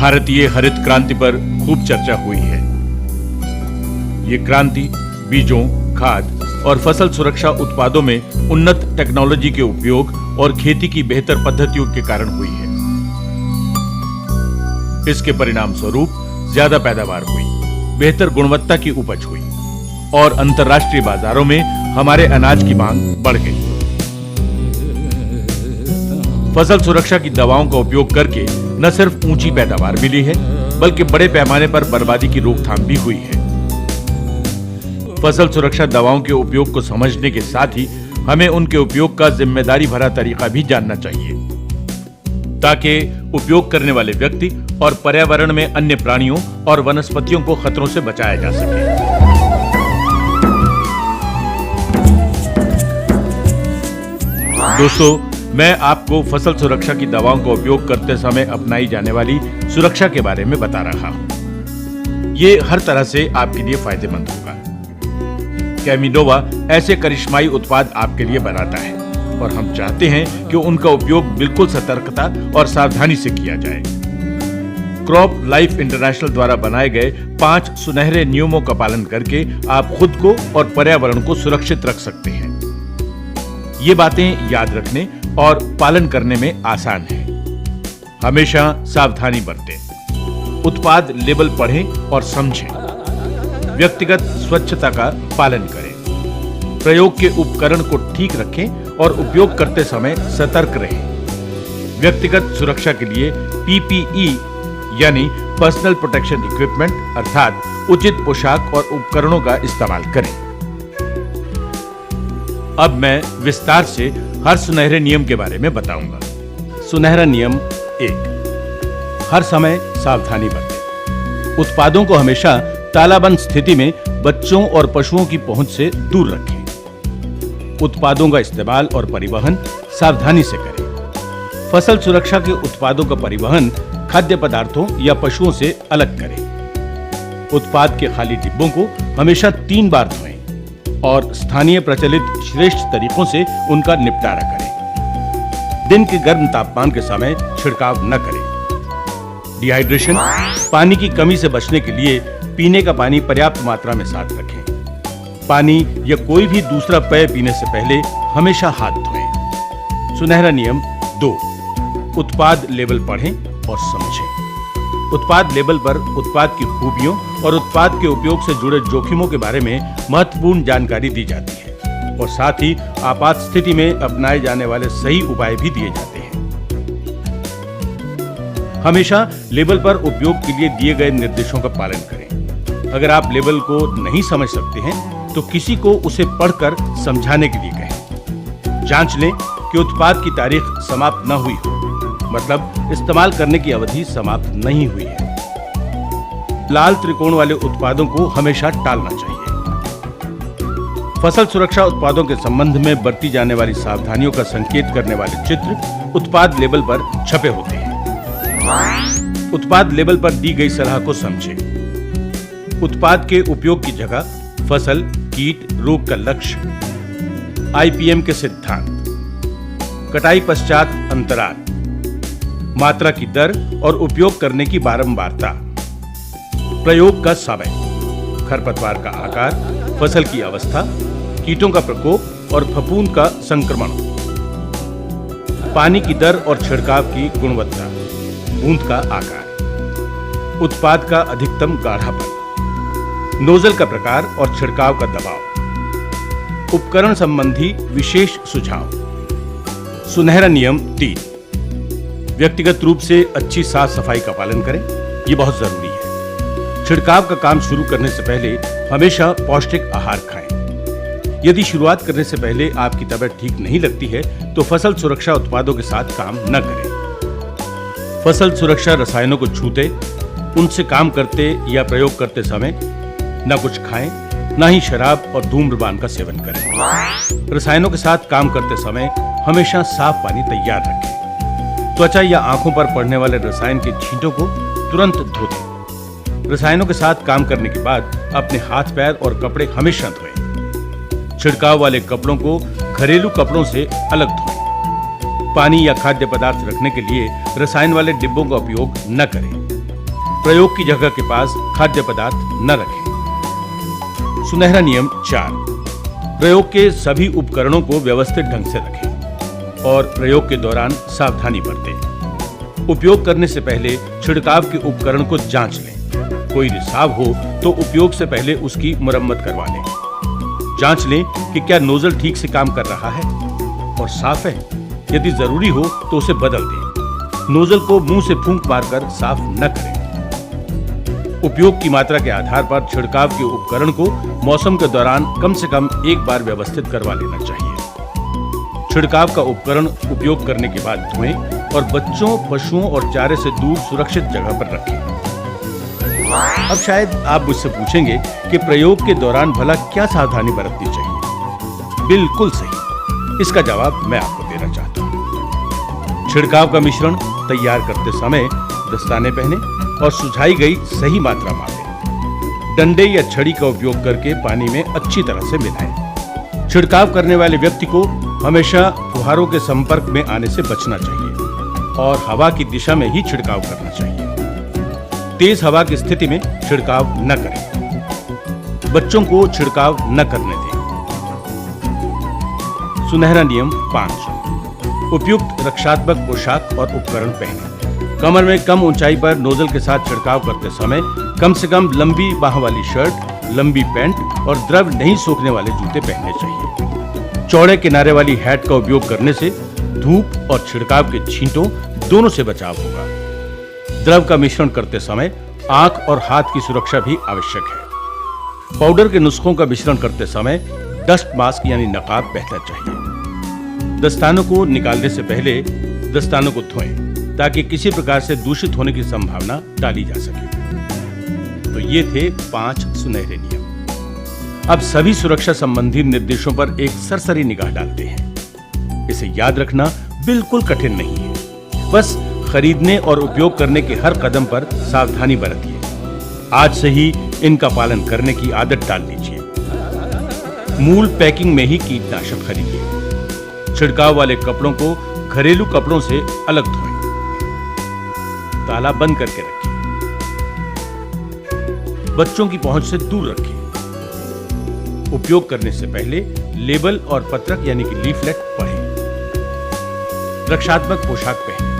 भारतीय हरित क्रांति पर खूब चर्चा हुई है। ये क्रांति बीजों, खाद और फसल सुरक्षा उत्पादों में उन्नत टेक्नोलॉजी के उपयोग और खेती की बेहतर पद्धतियों के कारण हुई है। इसके परिणाम स्वरूप ज्यादा पैदावार हुई, बेहतर गुणवत्ता की उपज हुई और अंतर्राष्ट्रीय बाजारों में हमारे अनाज की मांग बढ़ गई। फसल सुरक्षा की दवाओं का उपयोग करके न सिर्फ ऊंची पैदावार मिली है, बल्कि बड़े पैमाने पर बर्बादी की रोकथाम भी हुई है। फसल सुरक्षा दवाओं के उपयोग को समझने के साथ ही हमें उनके उपयोग का जिम्मेदारी भरा तरीका भी जानना चाहिए, ताकि उपयोग करने वाले व्यक्ति और पर्यावरण में अन्य प्राणियों और वनस्पतियों को खतरों से बचाया जा सके। दोस्तों, मैं आपको फसल सुरक्षा की दवाओं का उपयोग करते समय अपनाई जाने वाली सुरक्षा के बारे में बता रहा हूं। ये हर तरह से आपके लिए फायदेमंद होगा। कैमिनोवा ऐसे करिश्माई उत्पाद आपके लिए बनाता है और हम चाहते हैं कि उनका उपयोग बिल्कुल सतर्कता और सावधानी से किया जाए। क्रॉप लाइफ इंटरनेशनल द्वारा बनाए गए 5 सुनहरे नियमों का पालन करके आप खुद को और पर्यावरण को सुरक्षित रख सकते हैं। ये बातें याद रखने और पालन करने में आसान है। हमेशा सावधानी बरतें, उत्पाद लेबल पढ़ें और समझें, व्यक्तिगत स्वच्छता का पालन करें, प्रयोग के उपकरण को ठीक रखें और उपयोग करते समय सतर्क रहें। व्यक्तिगत सुरक्षा के लिए PPE यानी पर्सनल प्रोटेक्शन इक्विपमेंट अर्थात उचित पोशाक और उपकरणों का इस्तेमाल करें। अब मैं विस्तार से हर सुनहरे नियम के बारे में बताऊंगा। सुनहरा नियम 1, हर समय सावधानी बरतें। उत्पादों को हमेशा तालाबंद स्थिति में बच्चों और पशुओं की पहुंच से दूर रखें। उत्पादों का इस्तेमाल और परिवहन सावधानी से करें। फसल सुरक्षा के उत्पादों का परिवहन खाद्य पदार्थों या पशुओं से अलग करें। उत्पाद के खाली डिब्बों को हमेशा 3 बार धोएं और स्थानीय प्रचलित श्रेष्ठ तरीकों से उनका निपटारा करें। दिन के गर्म तापमान के समय छिड़काव न करें। डिहाइड्रेशन, पानी की कमी से बचने के लिए पीने का पानी पर्याप्त मात्रा में साथ रखें। पानी या कोई भी दूसरा पेय पीने से पहले हमेशा हाथ धोएं। सुनहरा नियम 2, उत्पाद लेबल पढ़ें और समझें। उत्पाद लेबल पर उत्पाद की खूबियों और उत्पाद के उपयोग से जुड़े जोखिमों के बारे में महत्वपूर्ण जानकारी दी जाती है और साथ ही आपात स्थिति में अपनाए जाने वाले सही उपाय भी दिए जाते हैं। हमेशा लेबल पर उपयोग के लिए दिए गए निर्देशों का पालन करें। अगर आप लेबल को नहीं समझ सकते हैं तो किसी को उसे पढ़कर समझाने के लिए कहें। जांच लें कि उत्पाद की तारीख समाप्त न हुई हो, मतलब इस्तेमाल करने की अवधि समाप्त नहीं हुई है। लाल त्रिकोण वाले उत्पादों को हमेशा टालना चाहिए। फसल सुरक्षा उत्पादों के संबंध में बरती जाने वाली सावधानियों का संकेत करने वाले चित्र उत्पाद लेबल पर छपे होते हैं। उत्पाद लेबल पर दी गई सलाह को समझें। उत्पाद के उपयोग की जगह, फसल, कीट, रोग का लक्ष्य, IPM के सिद्धांत, कटाई पश्चात अंतराल, मात्रा की दर और उपयोग करने की बारंबारता, प्रयोग का समय, खरपतवार का आकार, फसल की अवस्था, कीटों का प्रकोप और फफूंद का संक्रमण, पानी की दर और छिड़काव की गुणवत्ता, बूंद का आकार, उत्पाद का अधिकतम गाढ़ापन, नोजल का प्रकार और छिड़काव का दबाव, उपकरण संबंधी विशेष सुझाव। सुनहरा नियम 3, व्यक्तिगत रूप से अच्छी साफ सफाई का पालन करें, ये बहुत जरूरी है। छिड़काव का काम शुरू करने से पहले हमेशा पौष्टिक आहार खाएं। यदि शुरुआत करने से पहले आपकी तबीयत ठीक नहीं लगती है तो फसल सुरक्षा उत्पादों के साथ काम न करें। फसल सुरक्षा रसायनों को छूते, उनसे काम करते या प्रयोग करते समय न कुछ खाएं, न ही शराब और धूम्रपान का सेवन करें। रसायनों के साथ काम करते समय हमेशा साफ पानी तैयार रखें। त्वचा या आंखों पर पड़ने वाले रसायन के छींटों को तुरंत धो दें। रसायनों के साथ काम करने के बाद अपने हाथ, पैर और कपड़े हमेशा धोएं। छिड़काव वाले कपड़ों को घरेलू कपड़ों से अलग धोएं। पानी या खाद्य पदार्थ रखने के लिए रसायन वाले डिब्बों का उपयोग न करें। प्रयोग की जगह के पास खाद्य पदार्थ न रखें। सुनहरा नियम 4, प्रयोग के सभी उपकरणों को व्यवस्थित ढंग से रखें और प्रयोग के दौरान सावधानी बरतें। उपयोग करने से पहले छिड़काव के उपकरण को जांच लें। कोई रिसाव हो तो उपयोग से पहले उसकी मरम्मत करवा लें। जांच लें कि क्या नोजल ठीक से काम कर रहा है और साफ है। यदि जरूरी हो तो उसे बदल दें। नोजल को मुंह से फूंक मारकर साफ न करें। उपयोग की मात्रा के आधार पर छिड़काव के उपकरण को मौसम के दौरान कम से कम एक बार व्यवस्थित करवा लेना चाहिए। छिड़काव का उपकरण उपयोग करने के बाद धोएं और बच्चों, पशुओं और चारे से दूर सुरक्षित जगह पर रखें। अब शायद आप मुझसे पूछेंगे कि प्रयोग के दौरान भला क्या सावधानी बरतनी चाहिए। बिल्कुल सही, इसका जवाब मैं आपको देना चाहता हूँ। छिड़काव का मिश्रण तैयार करते समय दस्ताने पहने और सुझाई गई सही मात्रा मापें। डंडे या छड़ी का उपयोग करके पानी में अच्छी तरह से मिलाएं। छिड़काव करने वाले व्यक्ति को हमेशा फुहारों के संपर्क में आने से बचना चाहिए और हवा की दिशा में ही छिड़काव करना चाहिए। तेज हवा की स्थिति में छिड़काव न करें। बच्चों को छिड़काव न करने दें। सुनहरा नियम 5, उपयुक्त रक्षात्मक पोशाक और उपकरण पहनें। कमर में कम ऊंचाई पर नोजल के साथ छिड़काव करते समय कम से कम लंबी बाह वाली शर्ट, लंबी पैंट और द्रव नहीं सोखने वाले जूते पहनने चाहिए। चौड़े किनारे वाली हैट का उपयोग करने से धूप और छिड़काव के छींटों दोनों से बचाव होगा। द्रव का मिश्रण करते समय आंख और हाथ की सुरक्षा भी आवश्यक है। पाउडर के नुस्खों का मिश्रण करते समय डस्ट मास्क यानी नकाब पहनना चाहिए। दस्तानों को निकालने से पहले दस्तानों को धोएं ताकि किसी प्रकार से दूषित होने की संभावना टाली जा सके। तो ये थे 5 सुनहरे नियम। अब सभी सुरक्षा संबंधी निर्देशों पर एक सरसरी निगाह डालते हैं। इसे याद रखना बिल्कुल कठिन नहीं है। बस खरीदने और उपयोग करने के हर कदम पर सावधानी बरतिए। आज से ही इनका पालन करने की आदत डाल लीजिए। मूल पैकिंग में ही कीटनाशक खरीदिए। छिड़काव वाले कपड़ों को घरेलू कपड़ों से अलग धोएं। ताला बंद करके रखें। बच्चों की पहुंच से दूर रखें। उपयोग करने से पहले लेबल और पत्रक यानी कि लीफलेट पढ़ें। रक्षात्मक पोशाक पहनें।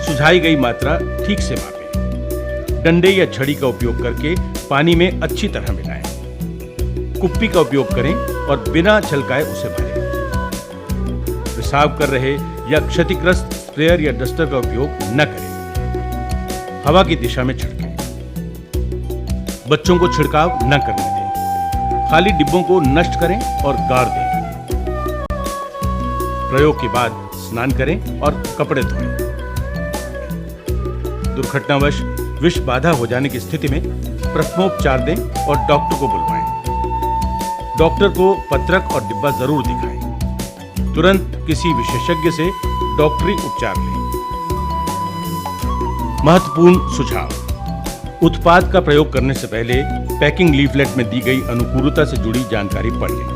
सुझाई गई मात्रा ठीक से मापें। डंडे या छड़ी का उपयोग करके पानी में अच्छी तरह मिलाएं। कुप्पी का उपयोग करें और बिना छलकाए उसे भरें। रिसाव कर रहे या क्षतिग्रस्त स्प्रेयर या डस्टर का उपयोग न करें। हवा की दिशा में छिड़कें। बच्चों को छिड़काव न करने दें। खाली डिब्बों को नष्ट करें और गाड़ दें। प्रयोग के बाद स्नान करें और कपड़े धोएं। दुर्घटनावश विष बाधा हो जाने की स्थिति में प्रथमोपचार दें और डॉक्टर को बुलवाएं। डॉक्टर को पत्रक और डिब्बा जरूर दिखाएं। तुरंत किसी विशेषज्ञ से डॉक्टरी उपचार लें। महत्वपूर्ण सुझाव: उत्पाद का प्रयोग करने से पहले पैकिंग लीफलेट में दी गई अनुकूलता से जुड़ी जानकारी पढ़ लें।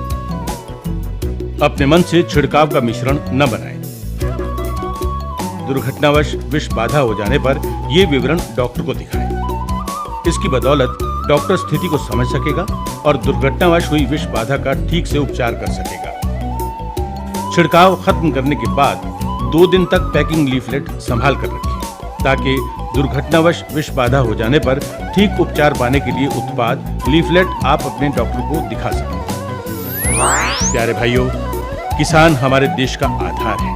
अपने मन से छिड़काव का मिश्रण न बनाएं। दुर्घटनावश विष बाधा हो जाने पर यह विवरण डॉक्टर को दिखाएं। इसकी बदौलत डॉक्टर स्थिति को समझ सकेगा और दुर्घटनावश हुई विष बाधा का ठीक से उपचार कर सकेगा। छिड़काव खत्म करने के बाद 2 दिन तक पैकिंग लीफलेट संभाल कर रखें ताकि दुर्घटनावश विष बाधा हो जाने पर ठीक उपचार पाने के लिए उत्पाद लीफलेट आप अपने डॉक्टर को दिखा सकें। प्यारे भाइयों, किसान हमारे देश का आधार है।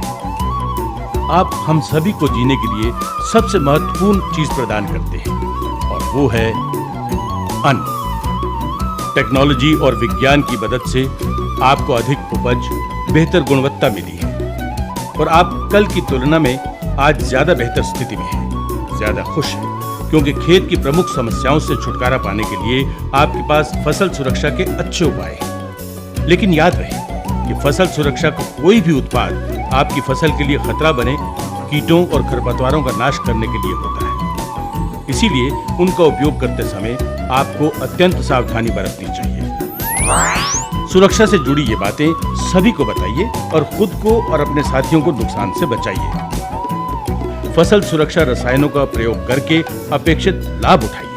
आप हम सभी को जीने के लिए सबसे महत्वपूर्ण चीज प्रदान करते हैं और वो है अन्न। टेक्नोलॉजी और विज्ञान की मदद से आपको अधिक उपज, बेहतर गुणवत्ता मिली है और आप कल की तुलना में आज ज्यादा बेहतर स्थिति में हैं, ज्यादा खुश हैं, क्योंकि खेत की प्रमुख समस्याओं से छुटकारा पाने के लिए आपके पास फसल सुरक्षा के अच्छे उपाय हैं। लेकिन याद रहे कि फसल सुरक्षा का कोई भी उत्पाद आपकी फसल के लिए खतरा बने, कीटों और खरपतवारों का नाश करने के लिए होता है। इसीलिए उनका उपयोग करते समय आपको अत्यंत सावधानी बरतनी चाहिए। सुरक्षा से जुड़ी ये बातें सभी को बताइए और खुद को और अपने साथियों को नुकसान से बचाइए। फसल सुरक्षा रसायनों का प्रयोग करके अपेक्षित लाभ उठाइए।